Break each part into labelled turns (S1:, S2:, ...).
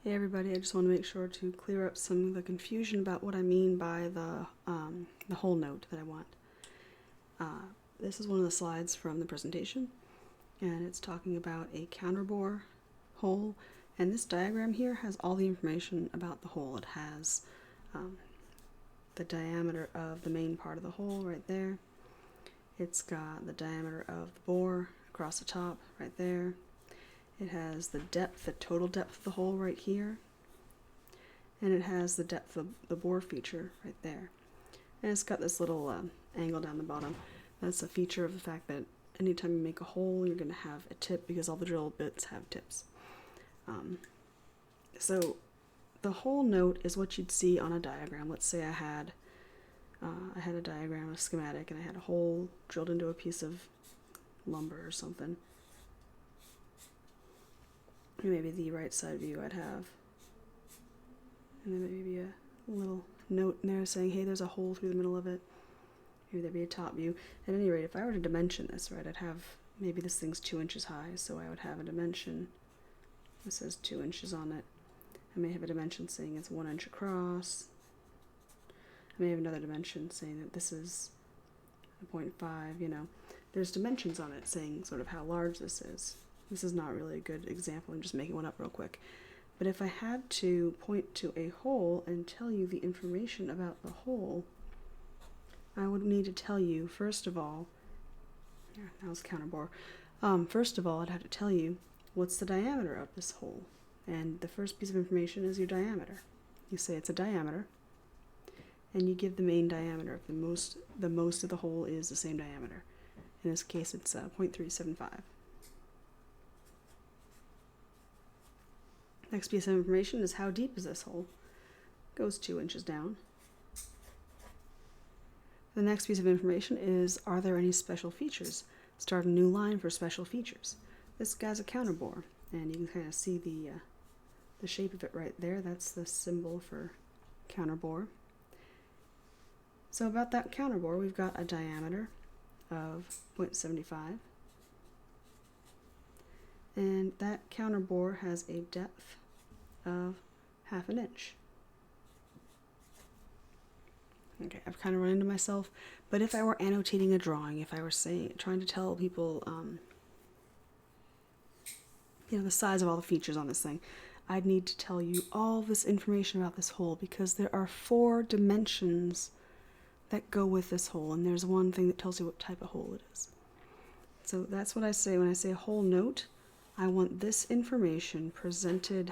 S1: Hey everybody, I just want to make sure to clear up some of the confusion about what I mean by the hole note that I want. This is one of the slides from the presentation, and it's talking about a counterbore hole, and this diagram here has all the information about the hole. It has the diameter of the main part of the hole right there. It's got the diameter of the bore across the top right there. It has the depth, the total depth of the hole right here. And it has the depth of the bore feature right there. And it's got this little angle down the bottom. That's a feature of the fact that anytime you make a hole, you're going to have a tip because all the drill bits have tips. So the hole note is what you'd see on a diagram. Let's say I had a diagram, a schematic, and I had a hole drilled into a piece of lumber or something. Maybe the right side view I'd have, and then maybe a little note in there saying, hey, there's a hole through the middle of it. Maybe there'd be a top view. At any rate, if I were to dimension this, right, I'd have, maybe this thing's 2 inches high, so I would have a dimension that says 2 inches on it. I may have a dimension saying it's 1 inch across. I may have another dimension saying that this is 0.5, you know. There's dimensions on it saying sort of how large this is. This is not really a good example, I'm just making one up real quick. But if I had to point to a hole and tell you the information about the hole, I would need to tell you, first of all, here, that was counterbore. First of all, I'd have to tell you what's the diameter of this hole. And the first piece of information is your diameter. You say it's a diameter, and you give the main diameter. If the most of the hole is the same diameter. In this case, it's 0.375. Next piece of information is how deep is this hole? Goes 2 inches down. The next piece of information is, are there any special features? Start a new line for special features. This guy's a counterbore, and you can kind of see the shape of it right there. That's the symbol for counterbore. So about that counterbore, we've got a diameter of 0.75. And that counterbore has a depth of 1/2 inch. Okay, I've kind of run into myself, but if I were annotating a drawing, if I were trying to tell people, the size of all the features on this thing, I'd need to tell you all this information about this hole because there are 4 dimensions that go with this hole, and there's one thing that tells you what type of hole it is. So that's what I say when I say hole note. I want this information presented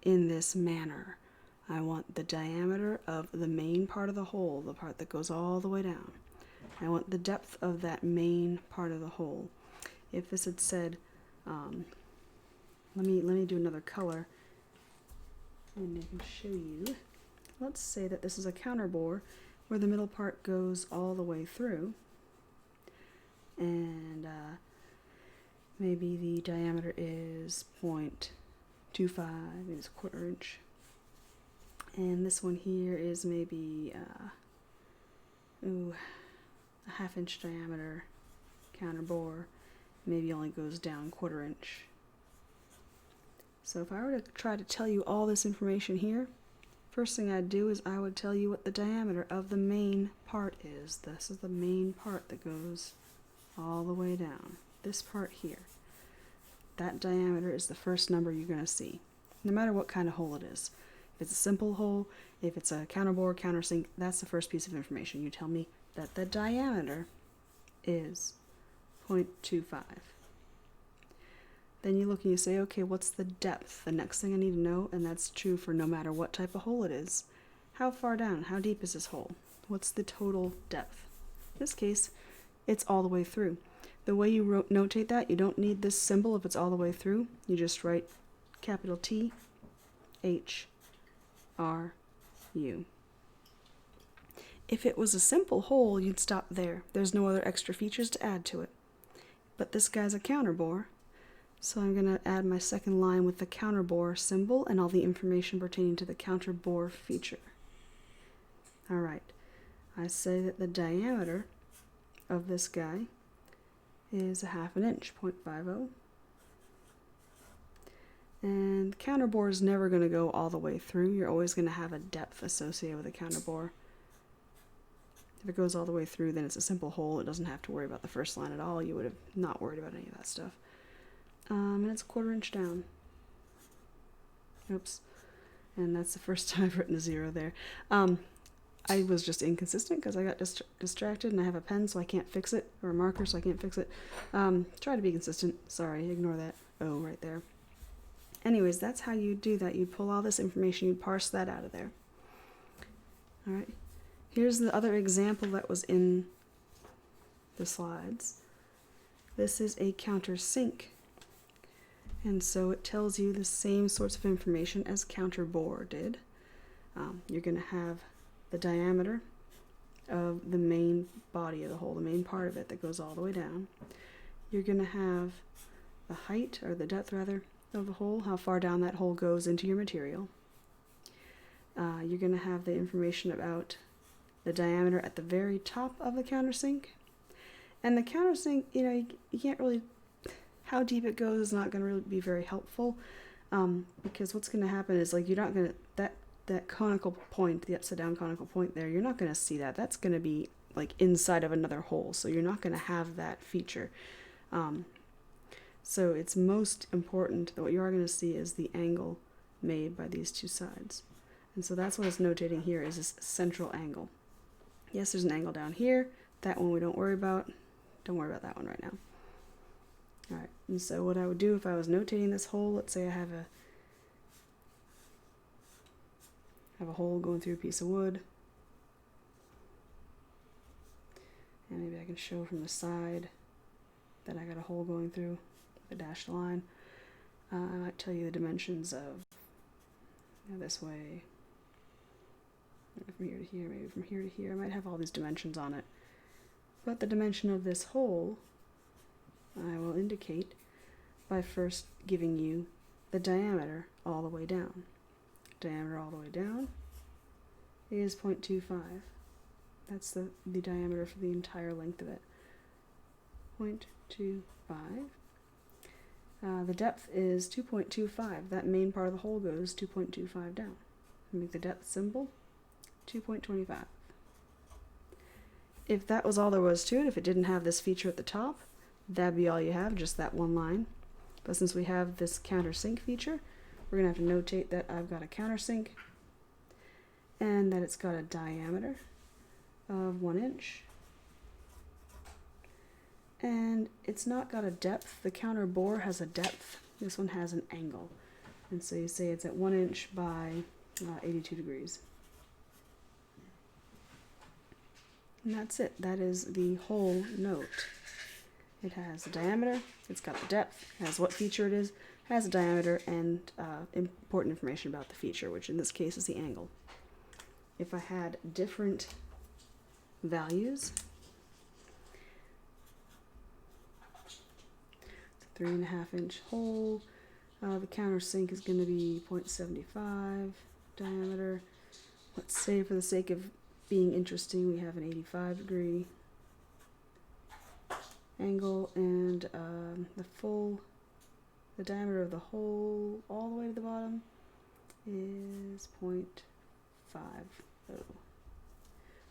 S1: in this manner. I want the diameter of the main part of the hole, the part that goes all the way down. I want the depth of that main part of the hole. If this had said, let me do another color, and I can show you. Let's say that this is a counterbore where the middle part goes all the way through, and maybe the diameter is 0.25, maybe it's 1/4 inch. And this one here is maybe a 1/2 inch diameter counterbore, maybe only goes down 1/4 inch. So if I were to try to tell you all this information here, first thing I'd do is I would tell you what the diameter of the main part is. This is the main part that goes all the way down. This part here. That diameter is the first number you're going to see, no matter what kind of hole it is. If it's a simple hole, if it's a counterbore, countersink, that's the first piece of information. You tell me that the diameter is 0.25. Then you look and you say, okay, what's the depth? The next thing I need to know, and that's true for no matter what type of hole it is. How far down? How deep is this hole? What's the total depth? In this case, it's all the way through. The way you notate that, you don't need this symbol if it's all the way through. You just write capital T, H, R, U. If it was a simple hole, you'd stop there. There's no other extra features to add to it. But this guy's a counterbore, so I'm going to add my second line with the counterbore symbol and all the information pertaining to the counterbore feature. Alright, I say that the diameter of this guy is 1/2 inch, 0.50. And And the counter bore is never going to go all the way through. You're always going to have a depth associated with a counter bore. If it goes all the way through, then it's a simple hole. It doesn't have to worry about the first line at all. You would have not worried about any of that stuff. And it's a 1/4 inch down. Oops. And that's the first time I've written a 0 there. I was just inconsistent because I got distracted, and I have a pen so I can't fix it, or a marker so I can't fix it. Try to be consistent. Sorry, ignore that O right there. Anyways, that's how you do that. You pull all this information, you parse that out of there. All right. Here's the other example that was in the slides. This is a countersink. And so it tells you the same sorts of information as counter bore did. You're going to have the diameter of the main body of the hole, the main part of it that goes all the way down. You're going to have the height, or the depth rather, of the hole, how far down that hole goes into your material. You're going to have the information about the diameter at the very top of the countersink. And the countersink, you can't really, how deep it goes is not going to really be very helpful, because what's going to happen is, like, you're not going to, that conical point, the upside down conical point there, you're not going to see that. That's going to be like inside of another hole, so you're not going to have that feature. So it's most important that what you are going to see is the angle made by these two sides. And so that's what it's notating here, is this central angle. Yes, there's an angle down here. That one we don't worry about. Don't worry about that one right now. All right, and so what I would do if I was notating this hole, let's say I have a hole going through a piece of wood, and maybe I can show from the side that I got a hole going through a dashed line. I might tell you the dimensions of this way, from here to here, maybe from here to here. I might have all these dimensions on it, but the dimension of this hole I will indicate by first giving you the diameter all the way down. Diameter all the way down is 0.25. That's the diameter for the entire length of it. 0.25. The depth is 2.25. That main part of the hole goes 2.25 down. Make the depth symbol 2.25. If that was all there was to it, if it didn't have this feature at the top, that'd be all you have, just that one line. But since we have this countersink feature, we're going to have to notate that I've got a countersink and that it's got a diameter of 1 inch. And it's not got a depth. The counter bore has a depth. This one has an angle. And so you say it's at 1 inch by 82 degrees. And that's it. That is the whole note. It has the diameter, it's got the depth, it has what feature it is, has a diameter, and important information about the feature, which in this case is the angle. If I had different values, it's a 3.5 inch hole, the countersink is going to be 0.75 diameter. Let's say for the sake of being interesting, we have an 85 degree angle, and the diameter of the hole all the way to the bottom is 0.50.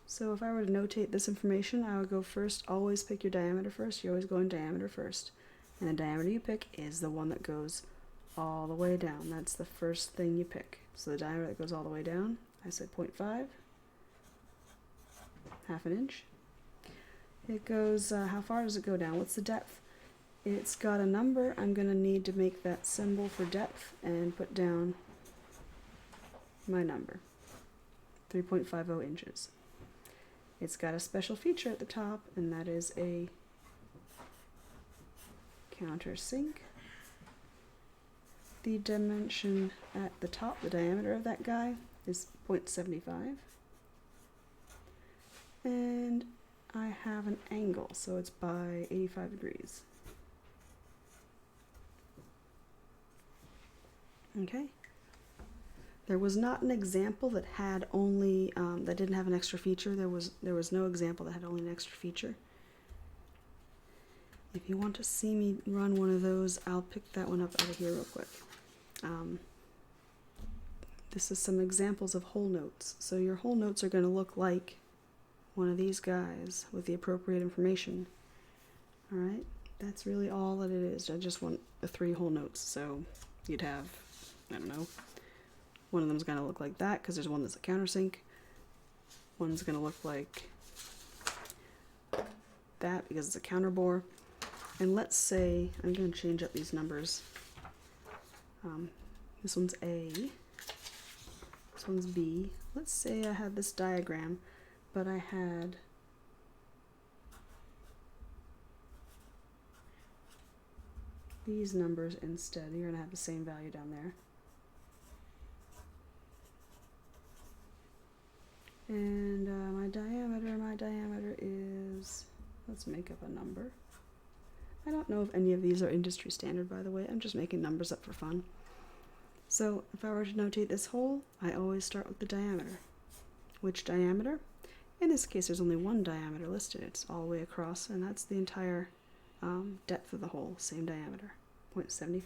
S1: So if I were to notate this information, I would go first, always pick your diameter first. You're always going diameter first. And the diameter you pick is the one that goes all the way down. That's the first thing you pick. So the diameter that goes all the way down, I said 0.5, half an inch. It goes, how far does it go down? What's the depth? It's got a number. I'm going to need to make that symbol for depth and put down my number, 3.50 inches. It's got a special feature at the top, and that is a countersink. The dimension at the top, the diameter of that guy, is 0.75. And I have an angle, so it's by 85 degrees. Okay. There was not an example that had only, that didn't have an extra feature. There was no example that had only an extra feature. If you want to see me run one of those, I'll pick that one up out of here real quick. This is some examples of whole notes. So your whole notes are going to look like one of these guys with the appropriate information. All right, that's really all that it is. I just want the 3 whole notes. So you'd have, I don't know, one of them's going to look like that because there's one that's a countersink. One's going to look like that because it's a counterbore. And let's say, I'm going to change up these numbers. This one's A. This one's B. Let's say I had this diagram, but I had these numbers instead. You're going to have the same value down there. And my diameter is, let's make up a number. I don't know if any of these are industry standard, by the way. I'm just making numbers up for fun. So if I were to notate this hole, I always start with the diameter. Which diameter? In this case, there's only one diameter listed. It's all the way across, and that's the entire depth of the hole, same diameter, 0.75.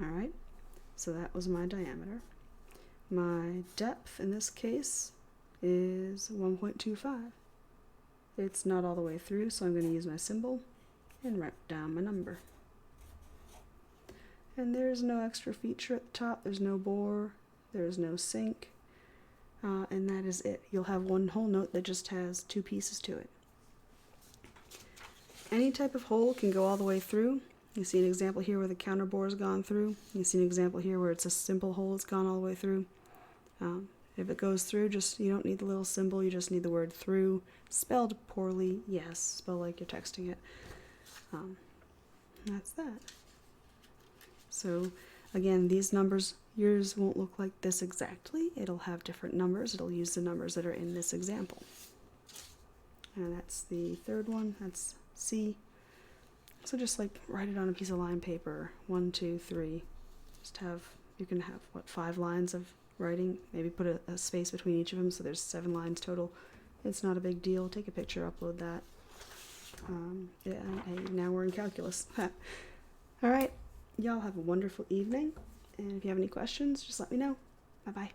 S1: All right, so that was my diameter. My depth in this case is 1.25. It's not all the way through, so I'm going to use my symbol and write down my number. And there's no extra feature at the top. There's no bore. There's no sink. And that is it. You'll have one hole note that just has 2 pieces to it. Any type of hole can go all the way through. You see an example here where the counter bore has gone through. You see an example here where it's a simple hole that's gone all the way through. If it goes through, you don't need the little symbol. You just need the word through. Spelled poorly, yes. Spell like you're texting it. That's that. So again, these numbers, yours won't look like this exactly. It'll have different numbers. It'll use the numbers that are in this example. And that's the 3rd one. That's C. So just like write it on a piece of line paper. 1, 2, 3. Just have, you can have, 5 lines of writing. Maybe put a space between each of them so there's 7 lines total. It's not a big deal. Take a picture, upload that. Yeah, hey, now we're in calculus. All right. Y'all have a wonderful evening, and if you have any questions, just let me know. Bye-bye.